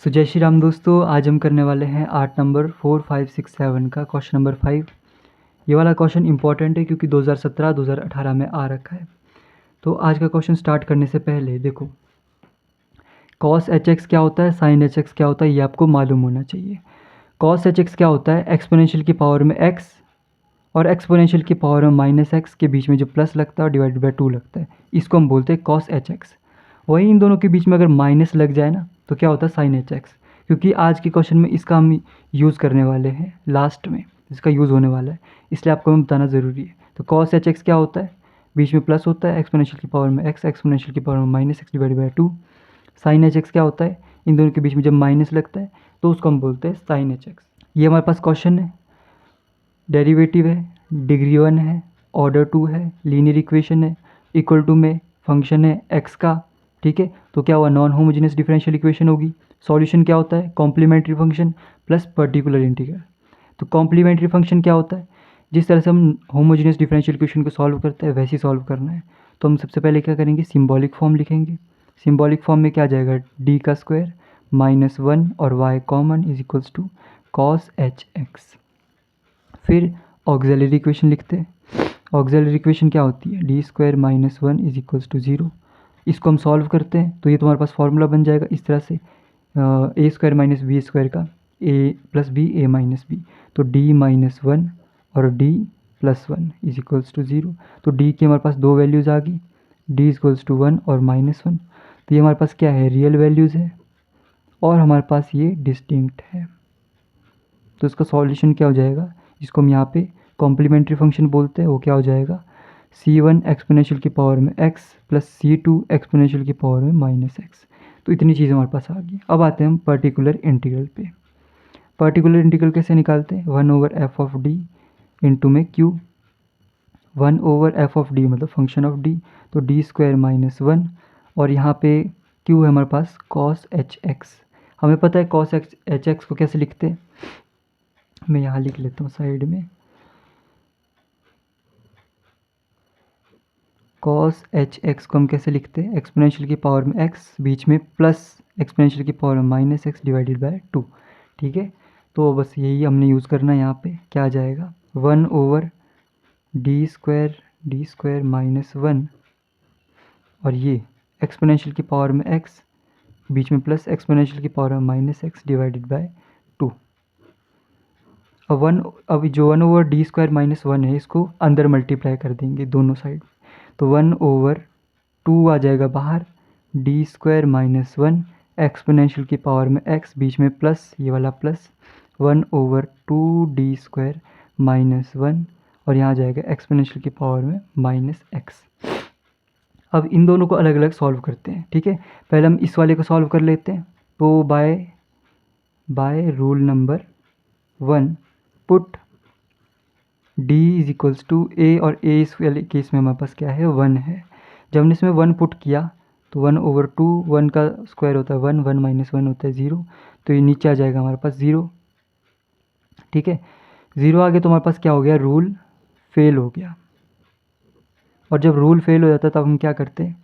सो जय श्री राम दोस्तों, आज हम करने वाले हैं आर्ट नंबर 4, 5, 6, 7 का क्वेश्चन नंबर 5। ये वाला क्वेश्चन इंपॉर्टेंट है क्योंकि 2017-2018 में आ रखा है। तो आज का क्वेश्चन स्टार्ट करने से पहले देखो, कॉस एच एक्स क्या होता है, साइन एच एक्स क्या होता है, ये आपको मालूम होना चाहिए। कॉस एच एक्स क्या होता है, एक्सपोनेंशियल की पावर में एक्स और एक्सपोनेंशियल की पावर में माइनस एक्स के बीच में जो प्लस लगता है और डिवाइडेड बाय 2 लगता है, इसको हम बोलते हैं कॉस एच एक्स। वहीं इन दोनों के बीच में अगर माइनस लग जाए ना तो क्या होता है, साइन एच एक्स। क्योंकि आज के क्वेश्चन में इसका हम यूज़ करने वाले हैं लास्ट में, इसका यूज़ होने वाला है, इसलिए आपको हमें बताना ज़रूरी है। तो कॉस एच एक्स क्या होता है, बीच में प्लस होता है, एक्सपोनेंशियल की पावर में एक्स, एक्सपोनेंशियल की पावर में minus x divide by 2। Sine h x क्या होता है, इन दोनों के बीच में जब माइनस लगता है तो उसको हम बोलते हैं साइन एच एक्स। ये हमारे पास क्वेश्चन है, डेरिवेटिव है, डिग्री 1 है, ऑर्डर 2 है, लीनियर इक्वेशन है, इक्वल टू में फंक्शन है एक्स का। ठीक है, तो क्या हुआ, नॉन होमोजेनियस डिफरेंशियल इक्वेशन होगी। सॉल्यूशन क्या होता है, complementary function plus particular integral. तो कॉम्प्लीमेंट्री फंक्शन क्या होता है, जिस तरह से हम होमोजेनियस डिफरेंशियल इक्वेशन को सॉल्व करते हैं वैसे ही सॉल्व करना है। तो हम सबसे पहले क्या करेंगे, सिम्बॉलिक फॉर्म लिखेंगे। सिम्बॉलिक फॉर्म में क्या आ जाएगा, डी का स्क्वायर माइनस 1 और y common is equals to cos h x. फिर ऑक्सिलरी इक्वेशन लिखते हैं। ऑक्सिलरी इक्वेशन क्या होती है, D square minus 1 is equals to 0। इसको हम सॉल्व करते हैं तो ये तुम्हारे पास फॉर्मूला बन जाएगा इस तरह से, a square minus b square का a plus b a minus b. तो डी माइनस 1 और D plus 1 is equals to 0। तो डी की हमारे पास दो वैल्यूज़ आ गई, डी इक्वल्स टू 1 और माइनस 1। तो ये हमारे पास क्या है, रियल वैल्यूज़ है और हमारे पास ये डिस्टिंक्ट है। तो इसका सॉल्यूशन क्या हो जाएगा, जिसको हम यहाँ पे कॉम्प्लीमेंट्री फंक्शन बोलते हैं, वो क्या हो जाएगा, c1 एक्सपोनेंशियल की पावर में x प्लस c2 एक्सपोनेंशियल की पावर में माइनस एक्स। तो इतनी चीज़ हमारे पास आ गई। अब आते हैं हम पर्टिकुलर इंटीग्रल पे। पर्टिकुलर इंटीग्रल कैसे निकालते हैं, 1/f(d) इंटू में q। 1/f(d) मतलब फंक्शन ऑफ d, तो d स्क्वायर माइनस 1 और यहाँ पे q है हमारे पास cos एच एक्स। हमें पता है cos एच एक्स को कैसे लिखते हैं, मैं यहाँ लिख लेता हूँ साइड में। cos एच एक्स को हम कैसे लिखते हैं, एक्सपोनेंशियल की पावर में x बीच में प्लस एक्सपोनेंशियल की पावर में माइनस एक्स डिवाइडेड बाय 2। ठीक है, तो बस यही हमने यूज़ करना है। यहाँ पे क्या आ जाएगा, 1/डी स्क्वायर माइनस 1 और ये एक्सपोनेंशियल की पावर में x बीच में प्लस एक्सपोनेंशियल की पावर में माइनस एक्स डिवाइडेड बाय 2। अब जो 1/डी स्क्वायर माइनस 1 है इसको अंदर मल्टीप्लाई कर देंगे दोनों साइड, तो 1/2 आ जाएगा बाहर, डी स्क्वायर माइनस 1 एक्सपोनेंशियल की पावर में x बीच में प्लस ये वाला प्लस 1/2 डी स्क्वायर माइनस 1 और यहाँ आ जाएगा एक्सपोनेंशियल की पावर में माइनस एक्स। अब इन दोनों को अलग अलग सॉल्व करते हैं। ठीक है, पहले हम इस वाले को सॉल्व कर लेते हैं। तो by rule number 1 put d is equals to a, और a इस वाले केस में हमारे पास क्या है, 1 है। जब हमने इसमें 1 पुट किया तो 1/2, 1 का स्क्वायर होता है 1, 1 माइनस 1 होता है 0, तो ये नीचे आ जाएगा हमारे पास 0। ठीक है, 0 आ गया तो हमारे पास क्या हो गया, रूल फेल हो गया। और जब रूल फेल हो जाता है तब हम क्या करते हैं,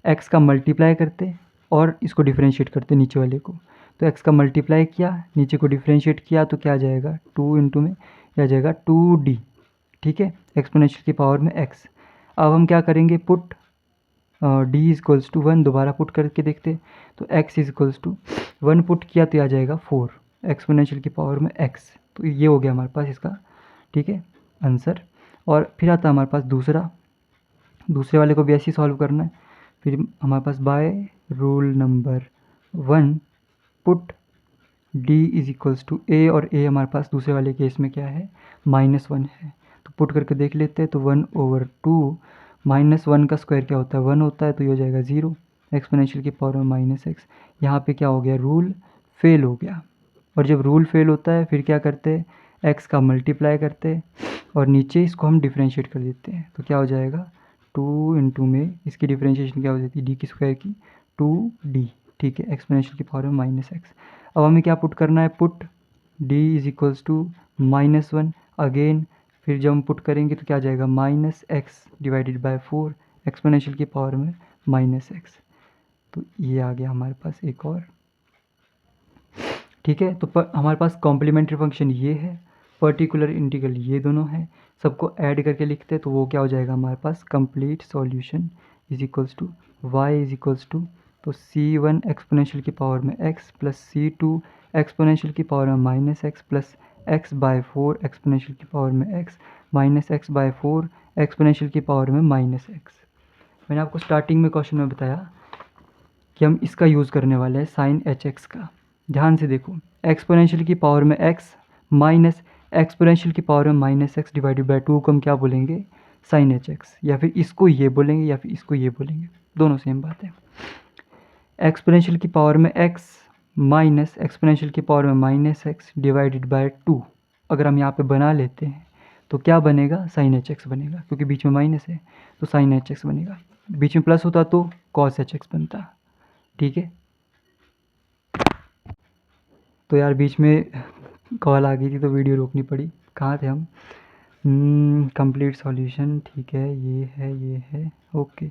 x का मल्टीप्लाई करते और इसको डिफ्रेंशिएट करते नीचे वाले को। तो x का मल्टीप्लाई किया, नीचे को डिफ्रेंशिएट किया तो क्या आ जाएगा, 2 इंटू में क्या आ जाएगा 2d। ठीक है, एक्सपोनेंशियल की पावर में x। अब हम क्या करेंगे, पुट d इक्वल्स टू 1 दोबारा पुट करके देखते हैं। तो x इक्वल्स टू 1 पुट किया तो आ जाएगा 4 एक्सपोनेंशियल की पावर में x। तो ये हो गया हमारे पास इसका, ठीक है, आंसर। और फिर आता है हमारे पास दूसरे वाले को भी ऐसे ही सॉल्व करना है। फिर हमारे पास by rule number 1 put d is equals to a, और a हमारे पास दूसरे वाले केस में क्या है, -1 है। तो पुट करके देख लेते हैं। तो 1/2 -1 का स्क्वायर क्या होता है, 1 होता है, तो ये हो जाएगा 0 एक्सपोनेंशियल की पावर में माइनस एक्स। यहाँ पे क्या हो गया, रूल फेल हो गया। और जब रूल फेल होता है फिर क्या करते हैं, x का मल्टीप्लाई करते हैं और नीचे इसको हम डिफ्रेंशिएट कर देते हैं। तो क्या हो जाएगा, 2 इंटू में इसकी डिफ्रेंशिएशन क्या हो जाती है, डी की स्क्वायर की 2d। ठीक है, एक्सपोनेंशियल की पावर में माइनस एक्स। अब हमें क्या पुट करना है, put d is equals to -1 again. फिर जब हम पुट करेंगे तो क्या आ जाएगा, -x डिवाइडेड बाय 4 एक्सपोनेंशियल की पावर में -x। तो ये आ गया हमारे पास एक और। ठीक है। तो हमारे पास कॉम्प्लीमेंट्री फंक्शन ये है, पर्टिकुलर इंटीग्रल ये दोनों है, सबको ऐड करके लिखते हैं तो वो क्या हो जाएगा हमारे पास, complete solution is equals to y is equals to, तो C1 एक्सपोनेंशियल की पावर में x प्लस C2 एक्सपोनेंशियल की पावर में minus x plus x/4 exponential की पावर में x माइनस x/4 एक्सपोनेंशियल की पावर में माइनस एक्स। मैंने आपको स्टार्टिंग में क्वेश्चन में बताया कि हम इसका यूज़ करने वाले हैं साइन hx का। ध्यान से देखो, एक्सपोनेंशियल की पावर में x माइनस एक्सपोनेंशियल की पावर में माइनस एक्स डिवाइडेड बाई 2 को हम क्या बोलेंगे, साइन hx, या फिर इसको ये बोलेंगे या फिर इसको ये बोलेंगे, दोनों सेम बात है। एक्सपोनेंशियल की पावर में x माइनस एक्सपोनेंशियल की पावर में माइनस एक्स डिवाइडेड बाय 2 अगर हम यहाँ पे बना लेते हैं तो क्या बनेगा, साइन hx बनेगा, क्योंकि बीच में माइनस है तो साइन hx बनेगा। बीच में प्लस होता तो कॉस hx बनता। ठीक है, तो यार बीच में कॉल आ गई थी तो वीडियो रोकनी पड़ी। कहाँ थे हम, कंप्लीट सॉल्यूशन, ठीक है, ये है ओके।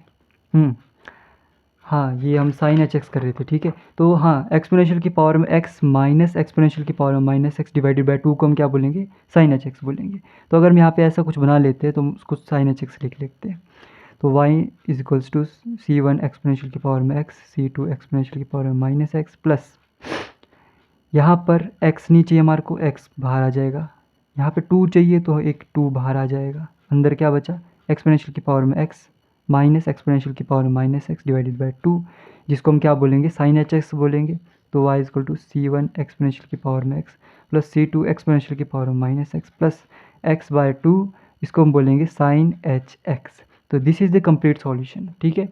हाँ, ये हम साइन hx कर रहे थे, ठीक है। तो हाँ, एक्सपोनेंशियल की पावर में x माइनस एक्सपोनेंशियल की पावर में माइनस एक्स डिवाइडेड बाई 2 को हम क्या बोलेंगे, साइन hx बोलेंगे। तो अगर हम यहाँ पे ऐसा कुछ बना लेते हैं तो हम उसको साइन hx लिख लेते हैं। तो y is equals to C1 exponential की पावर में x, C2 एक्सपोनेंशियल की पावर में माइनस एक्स प्लस, यहाँ पर x नहीं चाहिए हमारे को, x बाहर आ जाएगा। यहाँ पे 2 चाहिए तो एक 2 बाहर आ जाएगा। अंदर क्या बचा, एक्सपोनेंशियल की पावर में x माइनस एक्सपोनेंशियल की पावर में माइनस एक्स डिवाइडेड बाई 2, जिसको हम क्या बोलेंगे, साइन hx बोलेंगे। तो y is equal to C1 exponential की पावर में x प्लस C2 एक्सपोनेंशियल की पावर में माइनस एक्स प्लस x/2, इसको हम बोलेंगे साइन hx। तो this is the complete solution. ठीक है।